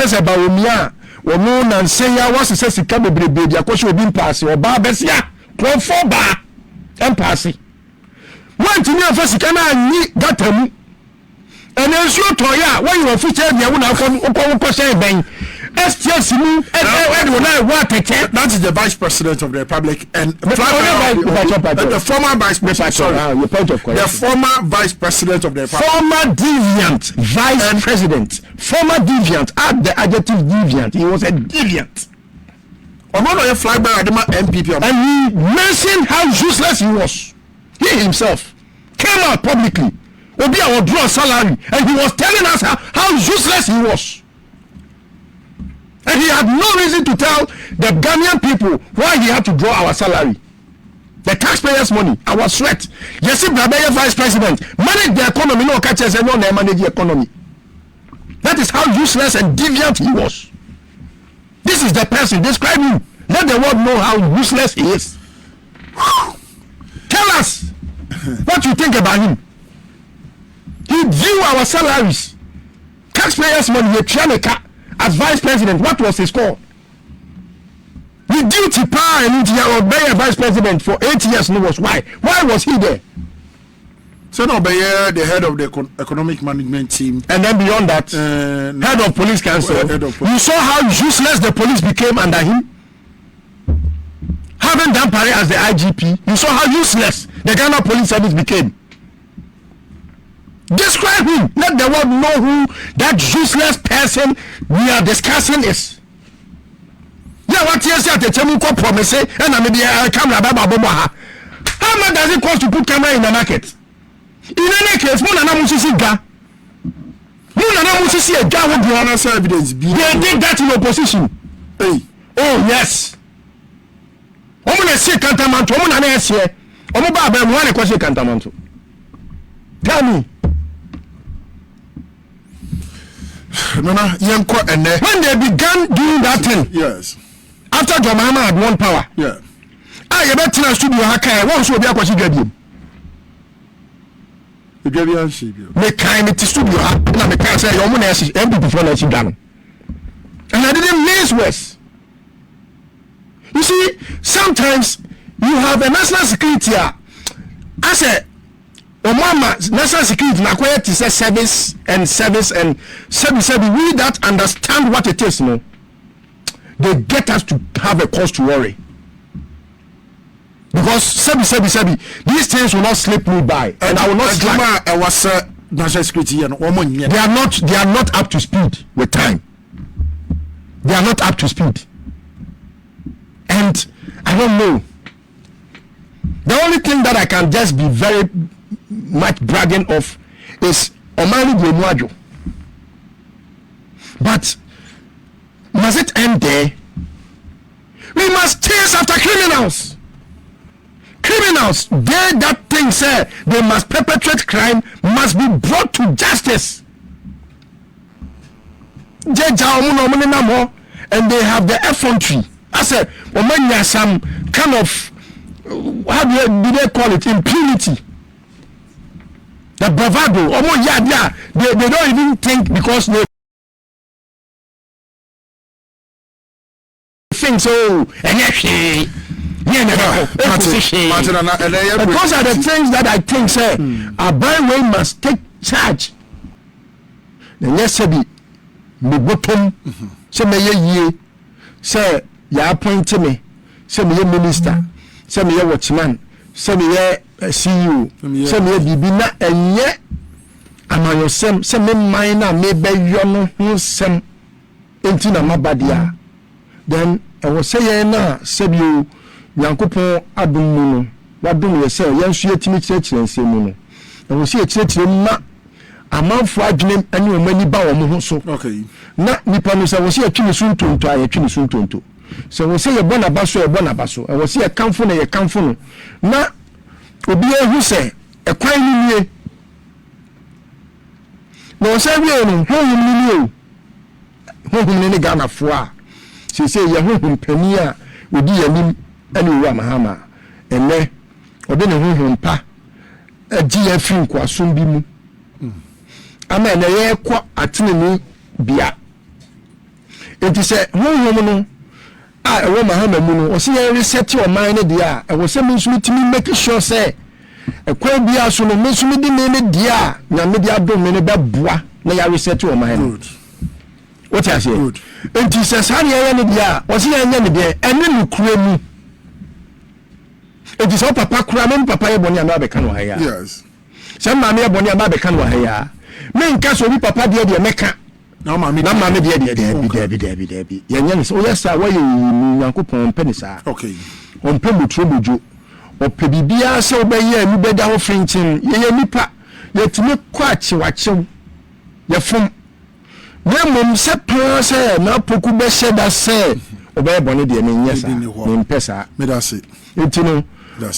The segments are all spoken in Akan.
says Bawumia ono na nseya wase se sika bebrebe dia kwose obi mpaase oba besia profo ba empaase wantini afa sika na anyi gatamu ene nsu toya when you future dia wo na ko say ben STS mu that is the vice president of the republic and the former vice president the former vice president of the republic former deviant vice president former deviant add the adjective deviant he was a deviant omono flag by Adema MPP and he mentioned how useless he was. He himself came out publicly obi a draw salary and he was telling us how useless he was. And he had no reason to tell the Ghanaian people why he had to draw our salary. The taxpayers' money, our sweat. Yes, Brabeye vice president manage the economy, no catches and no manage the economy. That is how useless and deviant he was. This is the person, describe him. Let the world know how useless he is. Tell us what you think about him. He drew our salaries. Taxpayers' money, as vice president, what was his score? The duty power and obey a vice president for 8 years. No, was why? Why was he there? So no, the head of the economic management team, and then beyond that, head of police council. You saw how useless the police became under him. Having done Pare as the IGP, you saw how useless the Ghana Police Service became. Describe him. Let the world know who that useless person we are discussing is. Yeah, what you say at the Chemuko promise and I maybe a camera baba. How much does it cost to put camera in the market? In any case, Muna Musisi ga. Muna Musisi a ga would be honest evidence. They did that in opposition. Hey. Oh yes. Omuna see Cantamanto, Omuna Nessie. Omuba Ben one question Cantamanto. Tell me. When they began doing that thing, yes, after Jamama had won power, yeah, I bet in a studio haka won't show be a question gabby. The gabby and she make kind of studio, and I can't say your money is empty before letting down. And I didn't miss West. You see, sometimes you have a national security. I said, Mama, national security na quiet is a service and we that understand what it is, no. They get us to have a cause to worry. Because these things will not slip me by, and I will not slack. National security and they are not up to speed with time. They are not up to speed. And I don't know. The only thing that I can just be very much bragging of is Omani Gwenuajo. But must it end there? We must chase after criminals. Criminals, they that thing say they must perpetrate crime, must be brought to justice. And they have the effrontery. I said, Omani some kind of, how do they call it, impunity. The bravado, they don't even think because they think so. And those are the things that I think, say, a byway must take charge. Then yes, say, me bottom, say me ye, say ya appoint me, say me minister, say me watchman, say me CEO, say me bibina enye amayosem, say me minor me be yono hu sem enti na mabadia. Then I was say na say you Yankopon adum mu no wadum ye say yensu yetimi kyerɛkyerɛ nsɛm mu no I was say kyerɛkyerɛ ma amanfo adwene ani o mani ba wo ho so okay na nipa no say was say atwini suntonto a yɛtwini suntonto so was say ye bona baso I was say kamfo na ye kamfo no na obi ehu say ekwan ni nie no say we no honhum ni ni Ghana fo a say ye honhum pani a odi yanim ani wa mahama ene ode ne honhum pa agi ya fin kwa sombi mu ama na ye kwa atene ni bia Enti se honhom no a ewo Mahama mu no o se ye reset your mind dia e wo se me nso mitimi make sure say ekwa bia so no me nso mi di me dia na me dia do me ne beboa na ya reset your mind. What I say? Enti se sane ye ne dia o se ye nya ne dia ene nukura mu. Enti so papa kura me papa ye boni ama be kan wa ya. Yes. Se mama ye boni ama be kan wa ya. Me nka so bi papa dia meka. Na mama dia bi. Yenye so yes sir why you Yankopon penisa. Okay. On pe mutrobojo. O pe bibia se obeye anu beda ho frintin. Ye nipa yetime kwa chiwachew. Ye fom. Na mom se plan se na poku be sheda se obeye bone de ne nyesa. Ne mpesa. Me da se. Etino.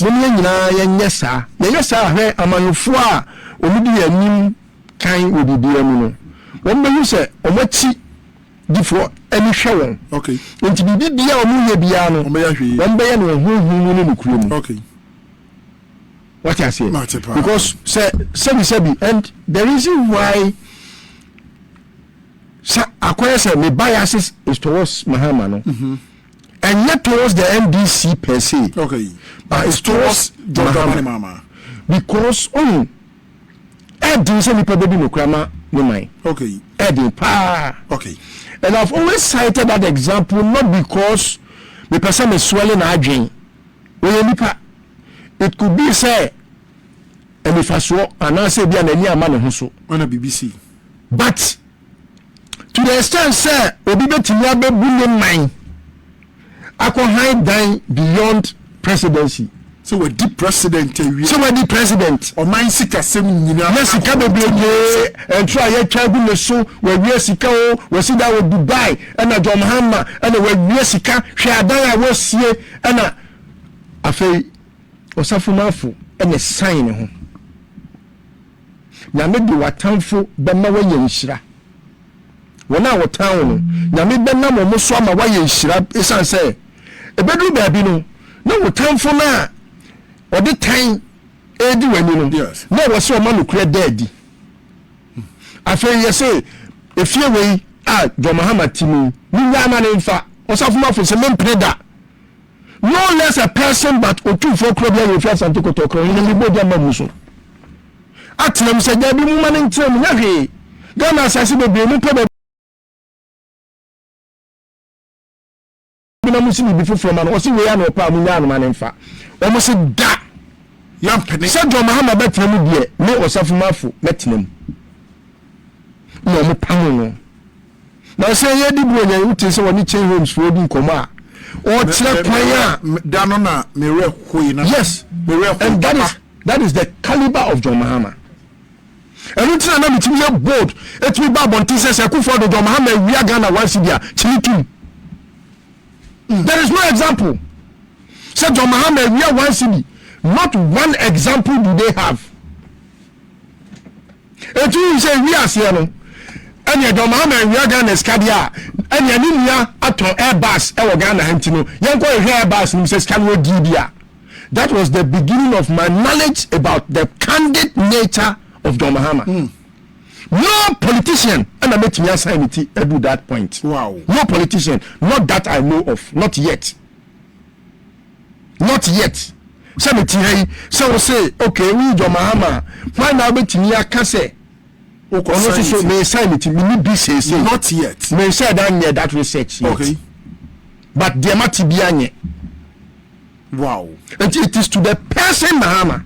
Mo nyina ye nyesa. Ye nyesa hwe amanufo a omudi anim kan obibia mu no. When you say, Omachi, before any show, okay, and to be bia or Muyabiano, one bayan who okay. What I say, because say, and the reason why acquire say my biases is towards Mahamano, and not towards the NDC per se, okay, but it's towards Mama, because I do say baby no grammar. Okay. Eddie pa. Okay. And I've always cited that example not because the person is swelling aging. It could be say, and if I saw and I say be an man who on a BBC. But to the extent say Obibe Tinyabe bullying mine, I can hide down beyond presidency. So we're the president. So we're the president. Or mine sika semi. Yes, sika baby. And try a tribunal so where we sika we see that with Dubai and a John Hammer and where we sika Shadaya was here and a fay or Safumafu and a sign home. Now maybe what time for Bamawa Yishra. When I was town, now maybe Bama Muswama Yishra is answer. A bedroom baby no time for now. Or the time edi when you know yes no was so man who create dead I feel you say if you way John Muhammad Timu ni man in fa osafuma for some preda no less a person but otu for crowd you first and to talk on the bodia mamuso atlem say there be woman in term ya he Ghana asase be mu pe na musimi bi foforo man o si we ya no pa mu nya no man in fa almost da yam penny said John Muhammad betremu die me osafumafo metenam no mo panu no na say ye di bronya uti say woni chain homes for odi nkomo a o kire kwan a da no na me re hoi na yes me re hoi and that is the caliber of John Muhammad and until na mitimi ye bold etimi ba bonti say Akufo Addo John Muhammad wi aga na wan sibia chimitum there is no example. Said John Muhammad, we are one city. Not one example do they have. And you say we are Siano. And yet John Muhammad, we are Ghana Scadia. And Yaninia Ato Airbus, Ghana Hantino. Yanko Airbus, Mrs. Canwo Gibia. That was the beginning of my knowledge about the candid nature of John Muhammad. No politician, and I met me assign it at that point. Wow. No politician, not that I know of, not yet. Not yet. Sammy, so say, okay, we John Muhammad. Why now bet me a case? Okay, so may sign it. Not yet. May say that near that research. Yet. Okay. But there might be any. Wow. And it is to the person Muhammad.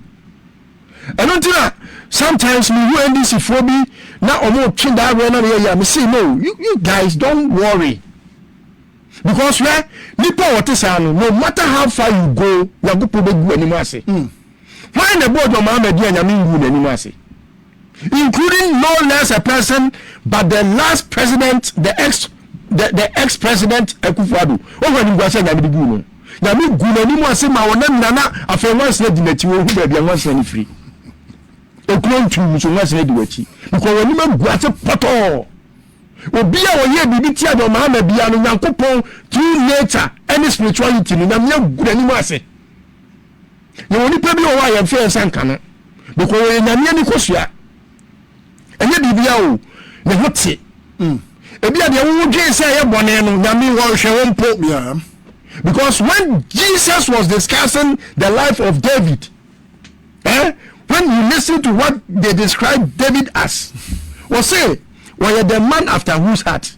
And until sometimes me you and this for me now almost change that run here. Me say no, you guys don't worry. Because where nipa what is no matter how far you go, you go probably go anymore say. Why the board of Muhammad and Yamin go anymore say? Including no less a person but the last president, the ex-president Akufo Addo. Oh when you go say Yamin go no. Yamin go anymore say ma wona nana afa once na dinatiwo hu ba bia once na free. Okron tu so once na diwachi. Because when you go ate poto obia woye bibi tia do Muhammad bia no Yankopon through nature any spirituality no na gura ni mu ase ye woni pa bi o wa ye fe sanka no because we nyame ni kosua enye bibia o ne hote Ebi ade wo dwen say ye bone no nyame wo hwe wo mpo. Yeah. Because when Jesus was discussing the life of David, when you listen to what they describe David as, was say, well, the man after whose heart?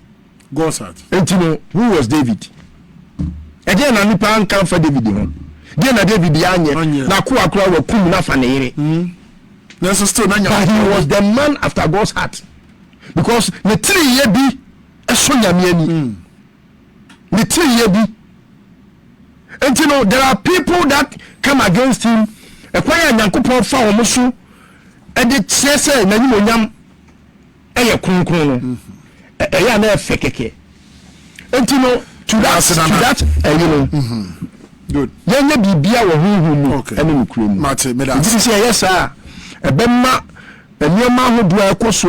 God's heart. And you know, who was David? Again, I need come for David. Again, David Yanye, Nakua Kura, Kumuna Fanere. But he was the man after God's heart. Because the 3 year be a Sonya Mieni. The 3 year be. And you know, there are people that come against him. A quiet Yankupon for Owusu, and it says, Nanyam, a Kunkun, a yana fekeke. And you know, to that, you know, good. Yanya Bibia or who, okay, and in Cream. Martin, this is yes, sir. A Bemma, a near man who do a course,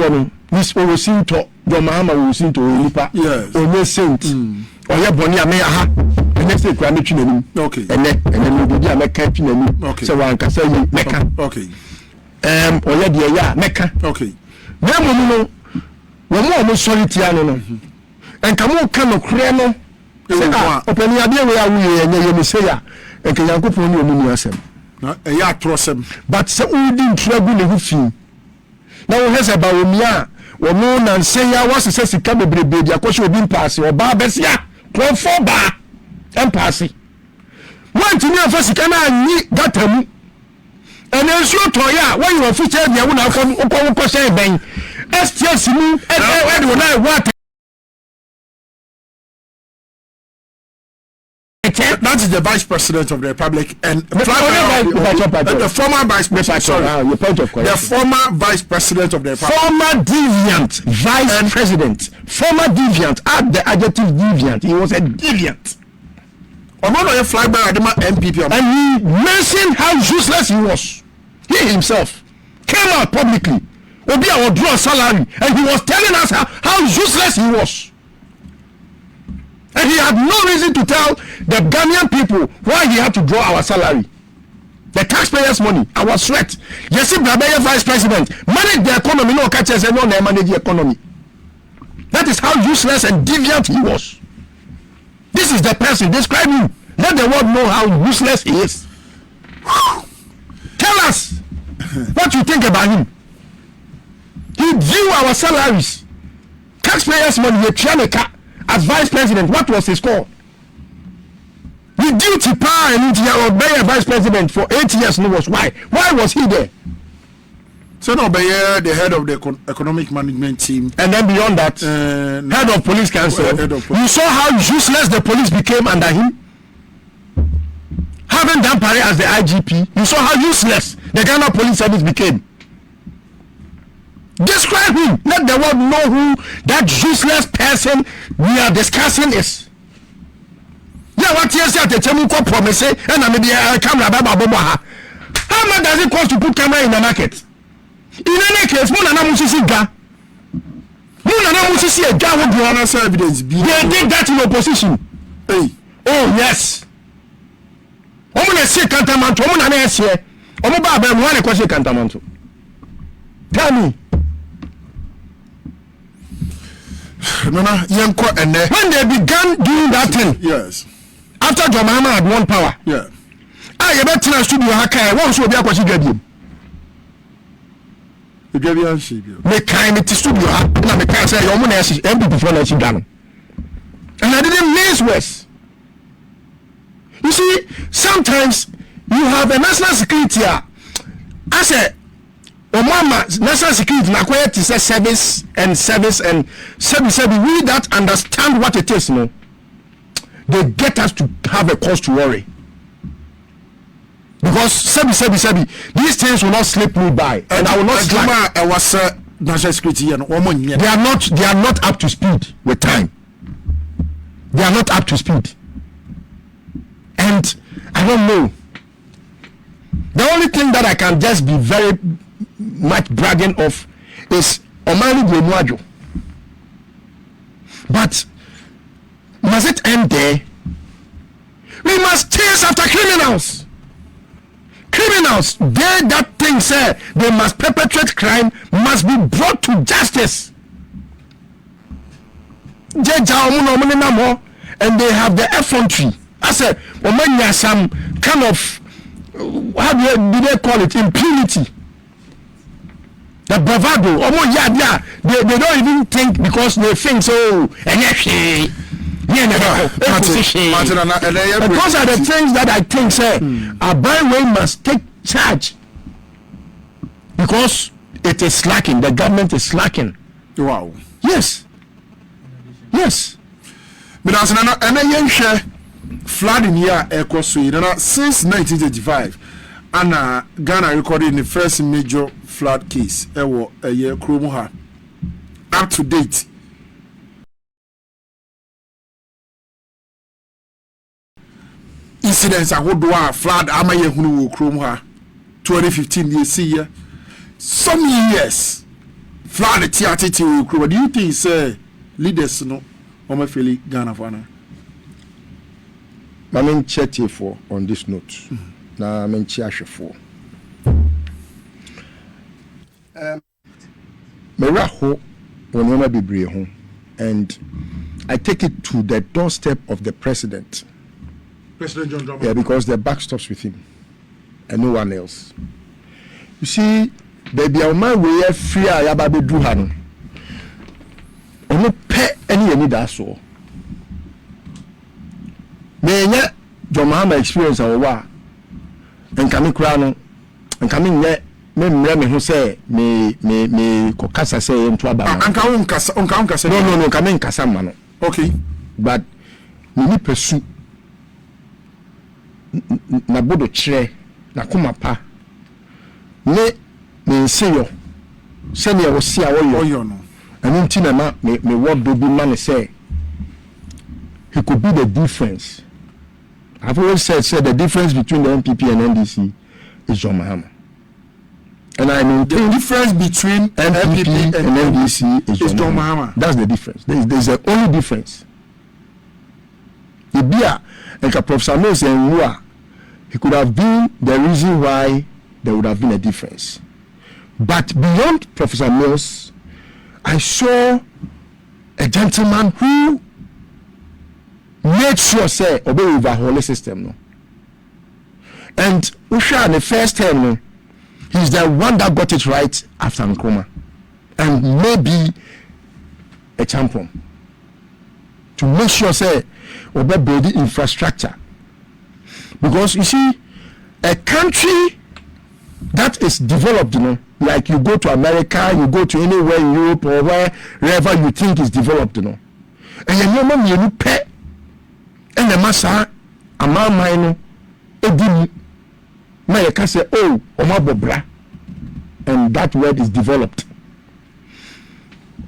Miss Owosinto, your mamma will sing to Olipa, yes, or Miss Saint, or your Bonia Mea. Next day, okay, and then we do make catching okay, so one can say Mecca, okay, or yeah, Mecca, okay. Then we more sorry, Tiano, and come on, come on, Creno, open the idea where we are, say, and can go for you, a yacht trossem, but so we didn't trouble the fee. Now, here's about Bawumia, or moon and say, I was a sassy cabby, baby, a question being passing, or Barbesia, 12 bar. Empathy. One to me first can I that him and then show Toya when you are featured there when I come Okon Ben STS and when I what that is the Vice President of the Republic and the former Vice President. Sorry, the former Vice President of the Republic. Former deviant Vice President. Former deviant. Add the adjective deviant. He was a deviant. Fly by MPP, and he mentioned how useless he was. He himself came out publicly. Obia would draw a salary, and he was telling us how useless he was. And he had no reason to tell the Ghanaian people why he had to draw our salary. The taxpayers' money, our sweat. Yes, Brabaya Vice President manage the economy. No catches and no manage the economy. That is how useless and deviant he was. This is the person. Describe him. Let the world know how useless he is. Tell us what you think about him. He drew our salaries. Taxpayers' money. As vice president, what was his score? The duty power and obey a vice president for 8 years. No, was why? Why was he there? So no, the head of the economic management team, and then beyond that, head of police council. You saw how useless the police became under him. Having done Pare as the IGP, you saw how useless the Ghana Police Service became. Describe him. Let the world know who that useless person we are discussing is. Yeah, what you say at the Chemuko promise, and I may be a camera. How much does it cost to put camera in the market? In any case, Munana Musisi Ga. Munana Musisi Ga would be honest evidence. They did that in opposition. Hey. Oh, yes. Omuna see Cantamanto, Omuna here. Omuba Ben, one question Cantamanto. Tell me. Nana, Yanko and when they began doing that thing, yes. After John Mahama had won power, yeah. I bet you studio Haka, one should be a question Gabby. Me kind of studio, and I can't say your money is empty before letting down. And I didn't miss West. You see, sometimes you have a national security. I said, Mama, national security, na quiet is a service and we that understand what it is, no. They get us to have a cause to worry. Because sebi, these things will not slip me by, and I will not slack. National security, they are not up to speed with time. They are not up to speed, and I don't know. The only thing that I can just be very much bragging of is Omani Gwenuajo. But must it end there? We must chase after criminals. Criminals, they that thing say they must perpetrate crime, must be brought to justice. and they have the effrontery. I said, well, some kind of how do they call it, impunity, the bravado. They don't even think, because they think so. And those are the things that I think say our byway must take charge, because it is slacking. The government is slacking. Wow. Yes. But as flood in here since 1985, and Ghana recorded the first major flood case. A year Kromuha up to date. Incidents I would do a flood. Amaye Hunu Kromuha 2015 year. Some years flood the TRT Kromuha. Do you think leaders no? I'm feeling Ghana for now. I'm chatting for on this note. Now I'm chatting for. Meraho will never be brave, and I take it to the doorstep of the president. President John Dramani. Yeah, because the buck stops with him and no one else. You see, baby, our man we are free. I have a do hand. Ono pe any that so. Me John Mahama experience our and coming crown and coming yet me who say me kokasa say into aba. Unka no coming kasa mano. Okay. But me pursue na bodo chere na kuma pa me say yo send ya wo see awo no. And in Tinama, me what do be man say? He could be the difference. I've always said the difference between the NPP and NDC is John Mahama. And I mean the difference between NPP and NDC is John Mahama. That's the difference. There's the only difference. The beer and Professor Mills and Rua, he could have been the reason why there would have been a difference. But beyond Professor Mills, I saw a gentleman who made sure say obey overhaul the system no. And Usha the first time no, he's the one that got it right after Nkrumah, and maybe a champion to make sure say obey build the infrastructure, because you see a country that is developed, you know, like you go to America, you go to anywhere in Europe or wherever you think is developed, you know, and you know you pay and the massa amount mine edim na you can say oh omabobra, and that word is developed.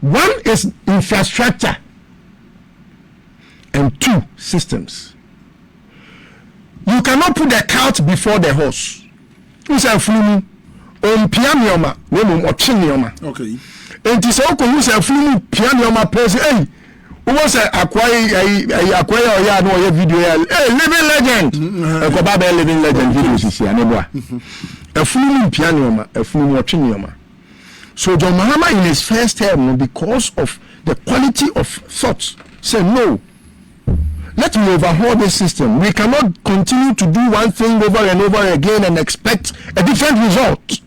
One is infrastructure and two, systems. You cannot put the cart before the horse. You say funu on pianioma, no otchere. Okay. And this all you say funu pianioma person. Hey, who was acquire or no video? Hey, living legend. A living legend videos is here. A funu pianioma, a funu otchere. So John Mahama in his first term, because of the quality of thoughts, said no. Let me overhaul this system. We cannot continue to do one thing over and over again and expect a different result.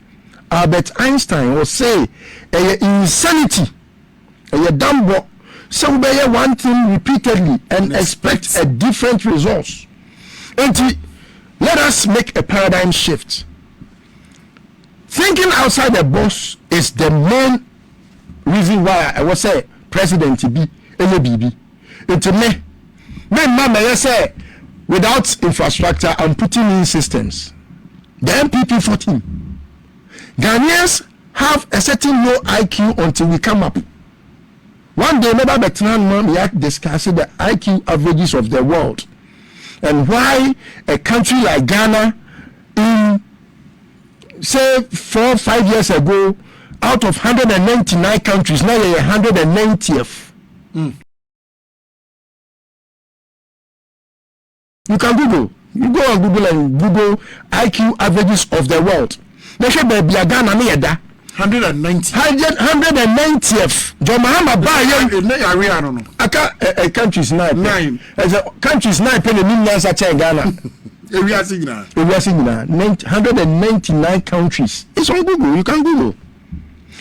Albert Einstein will say, insanity, dumbo, so we one thing repeatedly and expect a different result. And let us make a paradigm shift. Thinking outside the box is the main reason why I was say President be ABB. Into me, mama say without infrastructure and putting in systems, the MPP 14. Ghanaians have a certain low IQ until we come up. One day, maybe we are discussing the IQ averages of the world and why a country like Ghana, in say 4 or 5 years ago, out of 199 countries, now you're 190th. You can Google. You go on Google and Google IQ averages of the world. They should be Ghana near that. 190th. John Mahama buy countries 9. As a countries 9 penny millions at Ghana. We are seeing now. 199 countries. It's on Google. You can Google.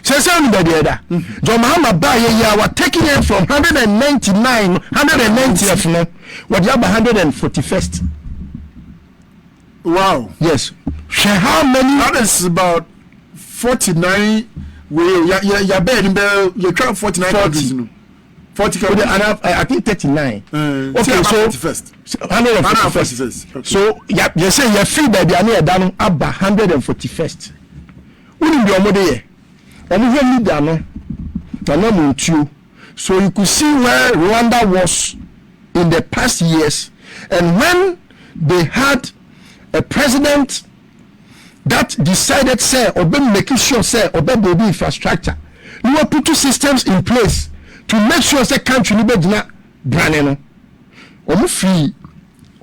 Say something about the other. John Mahamadu Bawumia was taking it from 190th now. What you have 141st. Wow. Yes. How many? That is about 49. You're better than you try 49 countries. 40 countries. I think 39. Okay, so 141st. Okay. So you say you free baby and you're done about 141st. Who did your mother? So you could see where Rwanda was in the past years, and when they had a president that decided say or be making sure say or be building infrastructure, you were putting systems in place to make sure say country ni be dina brane no free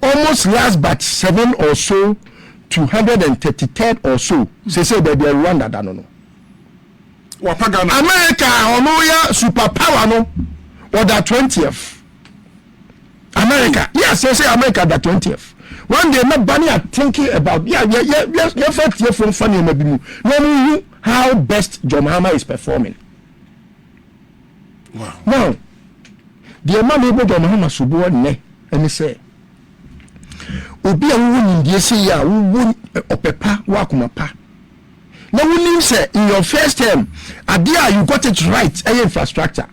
almost last but 7 or so 233rd or so say they be Rwanda da no America ono ya superpower no or the 20th America yes say America the 20th one day not bunny are thinking about first year from funny no how best John Mahama is performing. Wow. Now the man able John Mahama subo ne and say obi a wo ndie say ya wo opepa wa kumapa. Now we say in your first term adia you got it right infrastructure.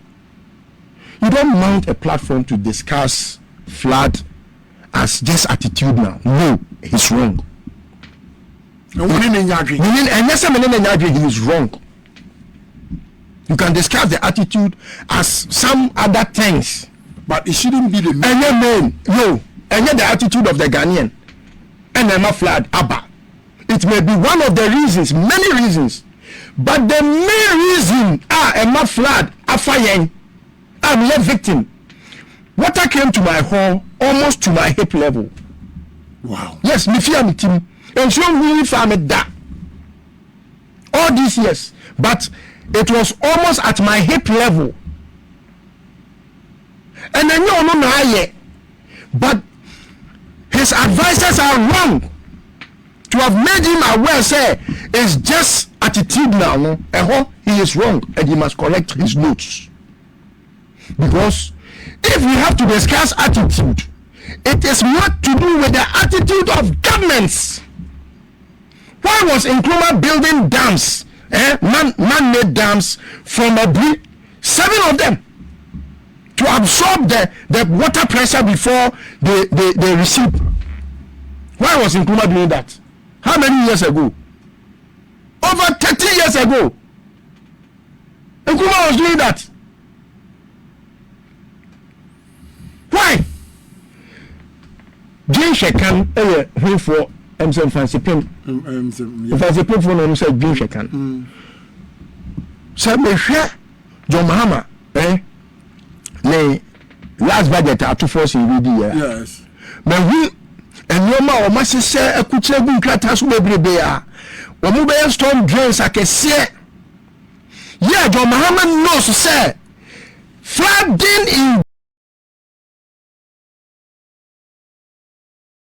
You don't mount a platform to discuss flood as just attitude now. No, he's wrong. He is wrong. You can discuss the attitude as some other things, but it shouldn't be the main. No, and yet the attitude of the Ghanaian and Emma flood Abba. It may be one of the reasons, many reasons, but the main reason Emma flood Afayen. I'm a victim. Water came to my hall almost to my hip level. Wow. Yes, me fear me team. And so we farmed that all these years, but it was almost at my hip level. And then you know yet, but his advisors are wrong to have made him aware. Say it's just attitude now. No, he is wrong, and he must correct his notes. Because if we have to discuss attitude, it is not to do with the attitude of governments. Why was Nkrumah building dams, man-made dams from a 7 of them, to absorb the water pressure before they receive? Why was Nkrumah doing that? How many years ago? Over 30 years ago. Nkrumah was doing that. Why? Jane Shekan who for Emson Fancy Pin. Fancy Pin for no said Jane Shekan. So me share John Mahama ne last budget Ato Forson ready. Yes. Me hu enyoma o masese akuche gu nkrata so bebrebe a o mu be storm drains akese. Yeah, John Mahama knows say flooding in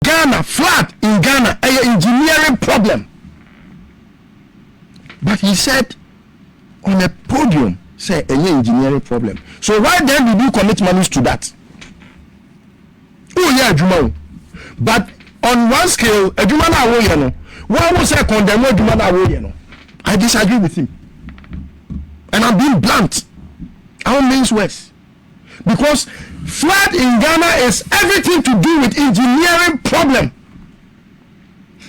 Ghana, flood in Ghana, an engineering problem. But he said on a podium, say an engineering problem. So why then did you commit money to that? Oh yeah, Juma. But on one scale, a Juma na wo ye no. Why was I condemn Juma na wo ye no? I disagree with him. And I'm being blunt. I don't mean worse. Because flood in Ghana is everything to do with engineering problem.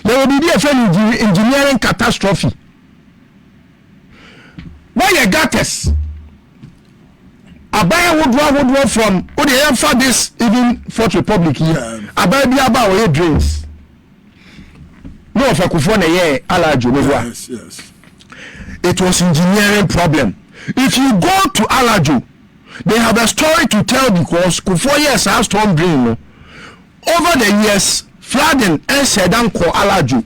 There will be a engineering catastrophe. Why you got us? Abaya would draw from for this even Fourth Republic here. Abaya be about drains. No of Akufo Addo. Yes. It was engineering problem. If you go to Alajo, they have a story to tell because 4 years has storm drain. Over the years, flooding and Sedan ko Alajo.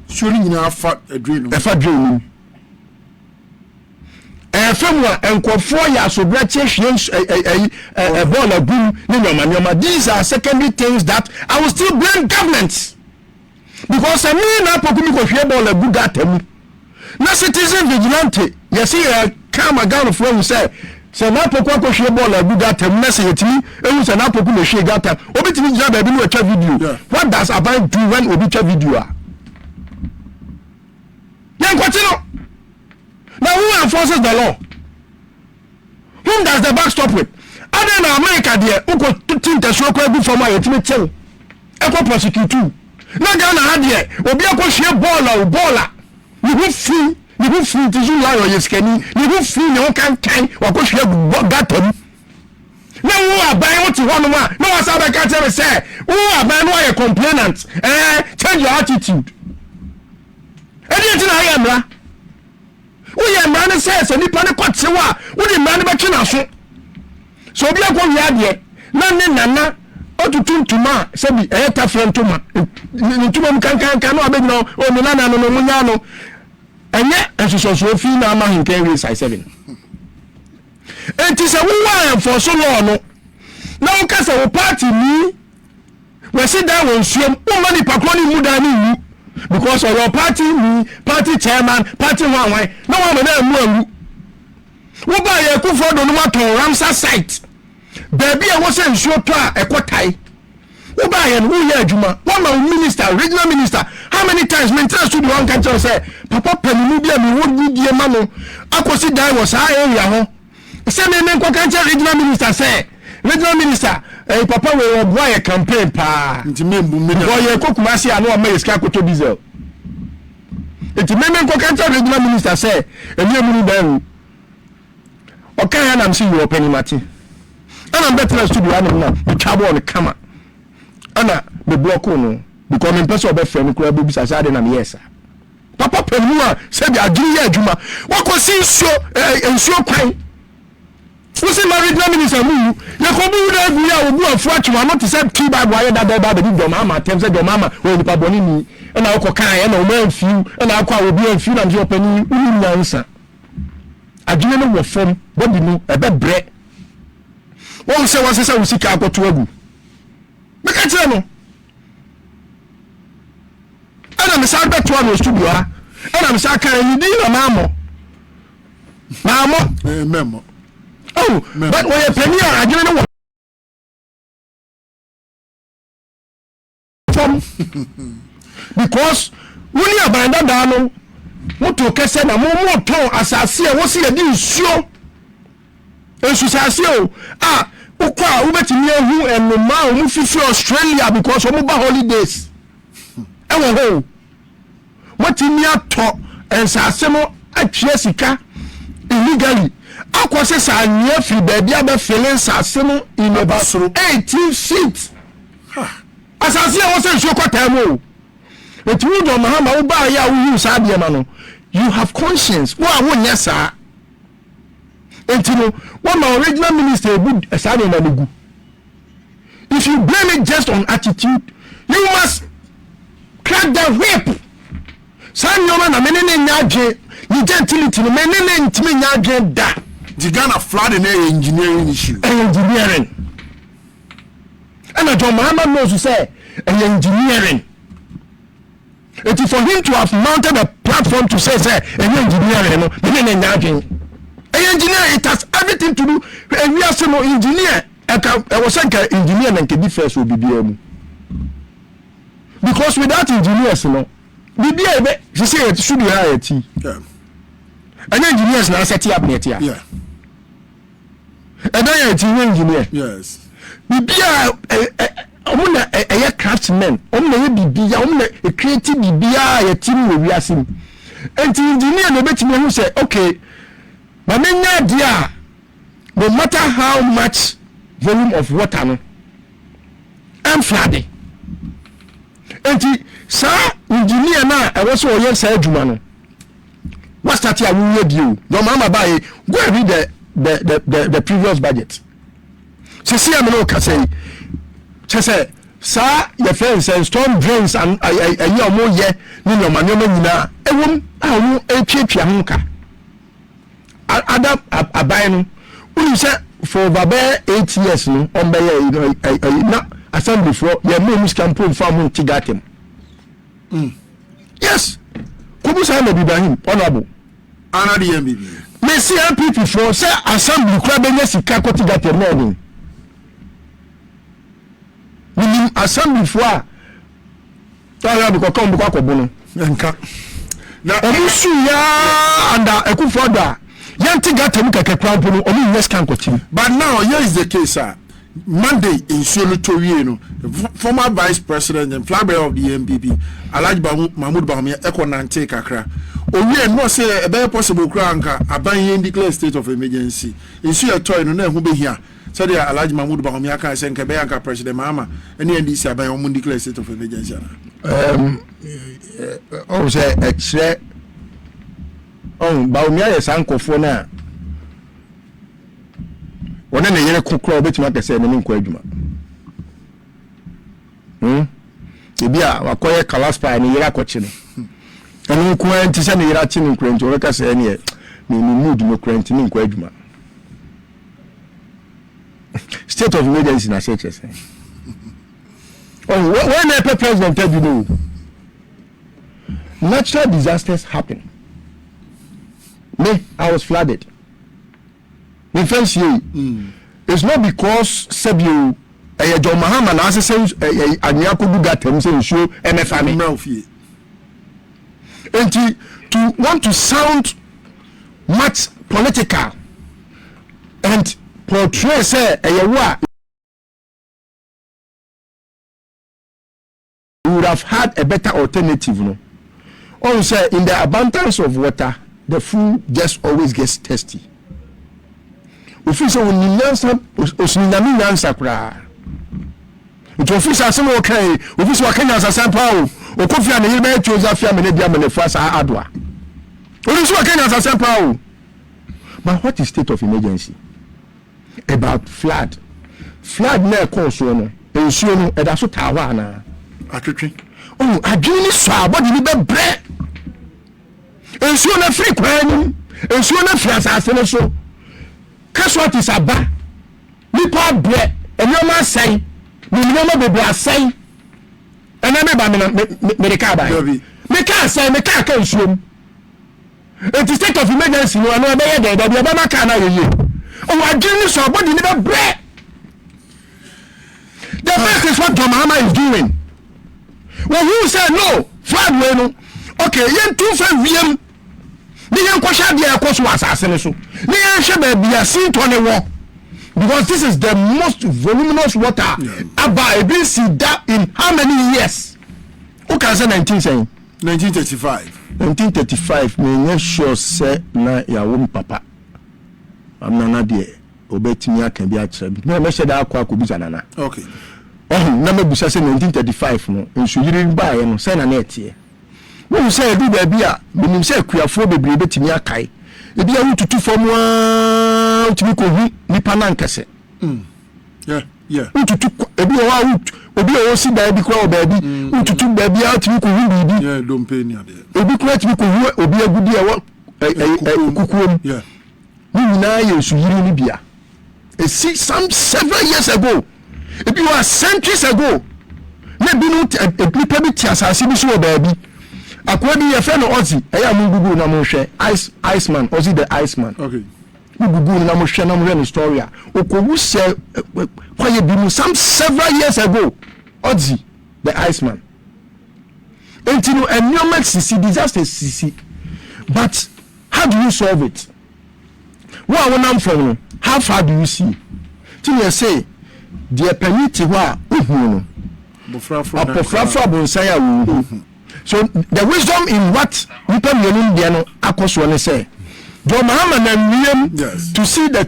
Surely you have fat a drain. A fat drain. Femwa and Kofoya so British a ball of boom, these are secondary things that I will still blame governments. Because I mean NAPO could be a ball of good at them. No citizen vigilante, you see a calm a gun of when we say NAPO could share ball of good at them, message me, and was an NAPO could share that time. Obit job I do a video. What does Abai do when we do a video? Young Quatino. Now who enforces the law? Whom does the back stop with? Other than America there, who could think the show could be for my ultimate tell? Echo prosecute too. Not Ghana had here, will be a share baller or baller. You will free to you lie or you skinny, you will free no can or push your got them. No, who are buying what you want to want. No, as I can't ever say, who are buying why a complainant? Change your attitude. Anything I am, lah. We are man says and nipa ne kwatse wa we the man be twena so bi akọ wi ade na ne nana otutuntuma se bi ta frentuma ntuma m kankan no abegna o ne nana no munya no enye ensoso fi na ma hinkan we sai 7 enti se wo wa for so law no na wo kasa wo party ni we sit down won suom wo mani pakoni mu da ni because of your party chairman, party one way, no one of them will. Who buy a Akufo Addo no to Ramsar site? Baby, I was in short a quartai. Who buy and who ya Juma? One minister, regional minister. How many times maintainers to the one country say, Papa Penubia, me would need your mano. Akosi die was high area. Same name country regional minister say, regional minister. Papa we Bawumia Campaign pa. Boye Kokumasi anu America Akoto diesel. Eti meme ko kanta regional minister say emi emunu dan. Okay na msi you open mati. Ana better studio anu na twabo on kama. Ana be block no because me person obe frame kura be bisa sa de na me yesa. Papa pemu a se bi agiri ya adwuma. Wakosi nsuo kwan. Who's married minister mu yakobu da gu ya obu afu atwa no te say key bag wa da da be do mama tem say do mama we nipa boni ni na okokan na o man fiu na akwa obi an fiu na je opani unu nyansa adwene no wo fom body no ebe bre won say won say usika akoto agu meka tire no ana me sa beto no studio ha ana me sa kan ni di na mamo memo. Oh, but when you premier, I don't know what. Because when you abandon down, what to kese na more ton asase what see a di nsuo. Ensusasio ukwa ubetimi ehu enoma omu fifi Australia because omu ba holidays. Ewo ho. What in ya to ensase mo atwe sika illegally. Akwose sa nye free baby aba feeling sasem in about 18 feet. Asase e wose nso kwata mu. Etu do Mahamadu Bawumia ya wu sa de ma no. You have conscience. Wo awonye sa. Entino, one my original minister good asare na nugu. If you blame it just on attitude, you must crack the whip. San nyoma na menene nyaje, ni gentility no menene ntimi nyaje da. The Ghana flood in engineering issue. Engineering. And John Mahamadu knows to say engineering. It is for him to have mounted a platform to say engineering. Engineer, it has everything to do. And we are saying engineer. I was saying engineer and can be first will be BM. Because without engineers, you know, BBA, she said it should be IT. Yeah. And engineers now set up net here. Yeah. And I am engineer. Yes. BBA, a craftsman. Only BBA, a creative BBA, a team we are seeing. And the engineer, no better who say, okay, but dear, no matter how much volume of water, I'm flooding. And the sir, engineer now, I was so young, sir, Jumano. What start here will read you? No mama buy go and read the previous budget. So see I'm no say. Say sir your friends and storm drains and a more ye ni no man nyina ewom a wo etwetwa honka. Adam aban no uni say for over 8 years no on be na assembly for ye mo campaign for mo tigatem. Yes. Kubusa na Ibrahim honorable. Ana the MBB. Me see MPP for say assembly kura be sika ko tigatem na ni. Ni assembly for tara bi ko kom bi ko bono. Nka. Na Owusu ya and Akufo Addo. Yanti gatem keke kura bono omu yes kan ko tim. But now here is the case, sir. Monday in Solutorie, the former vice president and flag bearer of the MPP, Mahamadu Bawumia Campaign kakra. Owie no say a very possible cranka aban declare state of emergency. In so toy no na hu be hia. So there Mahamadu Bawumia kan say nke be anka president Mahama any NDC aban omu declare state of emergency. O say exre Bawumia yes ankofo na wona na yere kokro betima pese na nkwa adwuma ebia wakoye kalaspa na yere akoche no eno nko anti se na yere achi no nkrenti o ka se ne me mood no krenti ni nkwa adwuma state of emergency na say chese when a president tell you know natural disasters happen. Me, I was flooded. It's not because Sebio John Mahama as says Anyako got him saying show MFA. And to want to sound much political and portray say we would have had a better alternative, no. Also, in the abundance of water, the food just always gets tasty. Officer when you osinami nyansa kra it officer say okay officer wa Kenya sasampa o kofia na yebe choza fia me dia me fasa adwa officer wa Kenya sasampa. But what is state of emergency about flood na cause no ensuo no e da so tawa na atwetwe adwini so abodi ni bebre ensuo na free kwan ensuo na fia asase no so casualties aba nipa bre enyoma sai ninyoma bebe asai ena me ba me ka ba me ka sai me ka kan suom it is state of emergency no na be ye de ba ma ka na yeye o adwini so body ni be bre. The best is what John Mahama is doing. When you say no flood we no okay yen too fa wiem ni yen kwasha dia akoso asase ne so ni yen hwe ba bia sinto ne wo because this is the most voluminous water about a been see that in how many years who can say 1935 me sure say na ya wo papa amna de obetimi aka bi akere bi me hwe da akwa akobisa nana okay na me busa say 1935 no enso yiri ba ye no say na na etie wo say du ba bia menim say kuafo bebre betimi akai ebi a wututu fom a utimi ko hu nipa na nkese yeah wututu ebi wa obi o si ba bi kwa oba bi wututu ba bia utimi ko hu bibi yeah don't pay ni ade ebi kwa utimi ko hu obi agudi e wo kukuom yeah ni na ye enso yiri ni bia e see some several years ago ebi wa centuries ago na bi no nipa bi ti asase bi so oba bi akwa bi ye fe no ozi eya mu gugu na mo hwe iceman ozi the iceman okay gugu na mo hwe na mo hwe no story a okowu se kwaye bi mu some several years ago ozi the iceman entino enormous sisi disaster sisi but how do you solve it what I want from no how far do you see till you say the penalty wa uhu no bofrafra bonsai a wo. So the wisdom in what people meaning there no akoso ne say John Mahama na niem to see the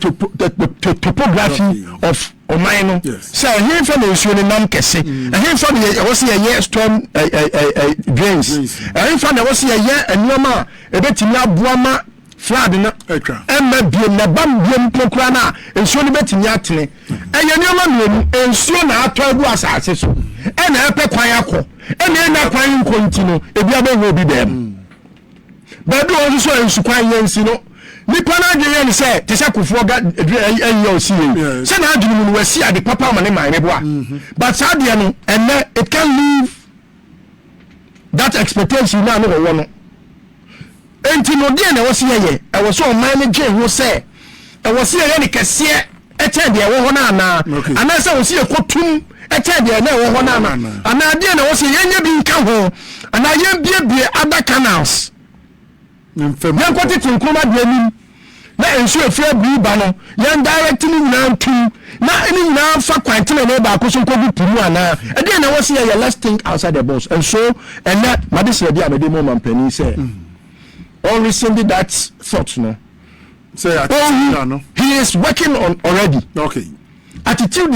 topography of Omaino say here for the issue nam kese here for the was here storm drains here for the was here enoma ebetimi aboama flood na emma biem na bam biem pokura na ensuo ne betimi atene eye enoma mienu ensuo na ato agu asase so ena epe kwan akọ ena na kwan nkontino ebi abewo bi dem bedu onso ensu kwan yensi no Me pana de say te say Akufo ga AOC. Say na adwunu no wasi ade papa ma ne man me boa. But sadia no and it can leave that expectation na no wo no. Enti no de na wasi ye e wo so man ne dwen ho say e wo se ye ne kese e che de wo ho na ana ana say wo se ekotum e che de na wo ho na ana ana de na wo se ye nya bi nka ho ana ye bie other canals. Yan kwati tinkuma de anim na ensu efia bi ba no yan direct ni na ntum na ni na fa kwantene na ba ko so kogu puru ana e de na wo se ye let's think outside the box. And so and that madise de abede mo man pani say all recently that thought no say no he is working on already. Okay, attitude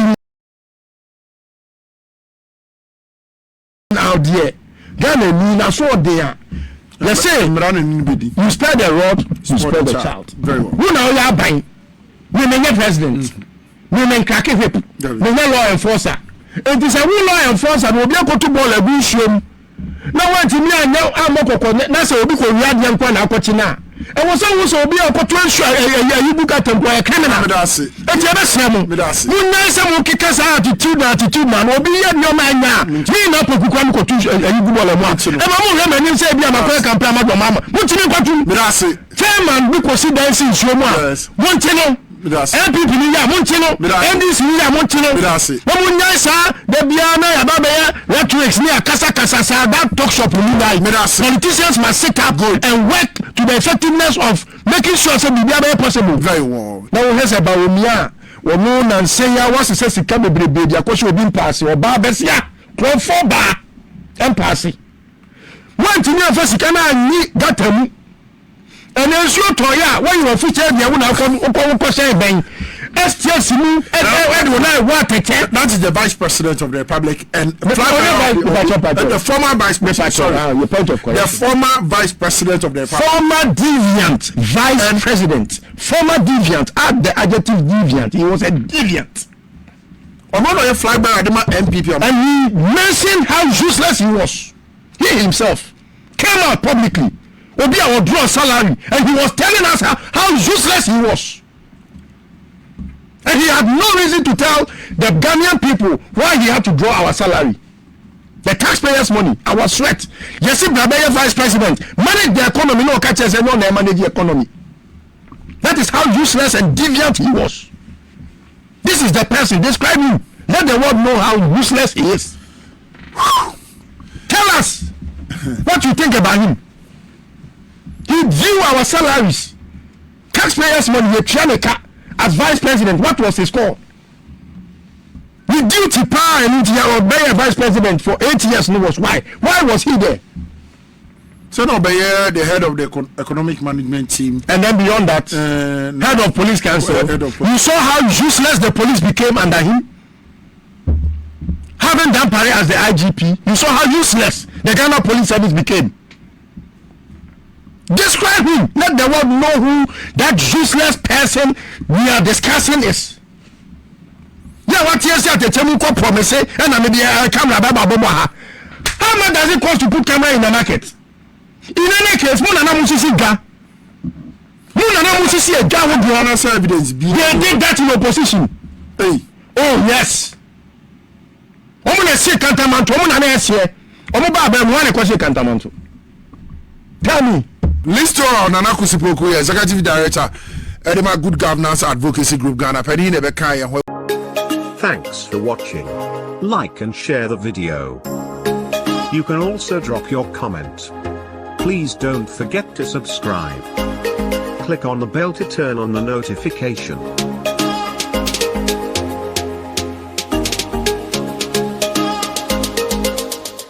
now there Ghana ni na so there. They say you spare the rod, you spare the child. Very well. Who now you are buying? We may get president. We may crack a whip. We may law enforcer. It is a law enforcer will be able to ball a bush. Now what to me and now I'm not so because we had young one Akotina. And was always be a potential you book at a criminal. That's it. It's ever some. Who knows some kickers attitude man will be at your mind now. Me not to go to you go a month. And I'm going to say, I'm a first campaign, Mama. What you got to? That's it. Chairman, because he dancing so much. One channel. MPP ni ya Montino, NDC ni ya Montino. Omunya sa de biana ya babaya Net2 ni akasa sa that talk shop ni dai. Politicians must sit up and work to the effectiveness of making sure say bibia be possible. Very well. Now we hear about Bawumia. We know na say ya was say sika bebrebe dia ko so obi mpaase oba besia. Kronfo ba empaase. Want ni afa sika na anyi gatamu. And then so toya when you are featured there una ko say ben STS mu that is the vice president of the republic and the former vice president, your point of correction. The former vice president of the republic, former deviant vice president, former deviant, add the adjective deviant. He was a deviant. Omono flag by Adema MPP, and he mentioned how useless he was. He himself came out publicly. Obi our draw salary, and he was telling us how useless he was, and he had no reason to tell the Ghanaian people why he had to draw our salary, the taxpayers' money, our sweat. Yes, Brabeye vice president manage the economy. No catches and no manage the economy. That is how useless and deviant he was. This is the person. Describe him. Let the world know how useless he is. Tell us what you think about him. He drew our salaries, taxpayers' money, as vice president. What was his score? The duty power and Obey vice president for 8 years. No, was why? Why was he there? So no, the head of the economic management team, and then beyond that, head of police council. You saw how useless the police became under him. Having done Paris as the IGP, you saw how useless the Ghana Police Service became. Describe him. Let the world know who that useless person we are discussing is. Yeah, what you say at the Temuko promise and maybe a camera baba. How much does it cost to put camera in the market? In any case, Muna Musisi Ga. Muna Musisi a Ga would be honest evidence. They did that in opposition. Hey. Oh yes. Omuna say Cantamanto, Omuna say Omuba one question Cantamanto. Tell me. Listo Nana Kusipoku, Executive Director, Edema Good Governance Advocacy Group Ghana, Pedine Bekaya. Thanks for watching. Like and share the video. You can also drop your comment. Please don't forget to subscribe. Click on the bell to turn on the notification.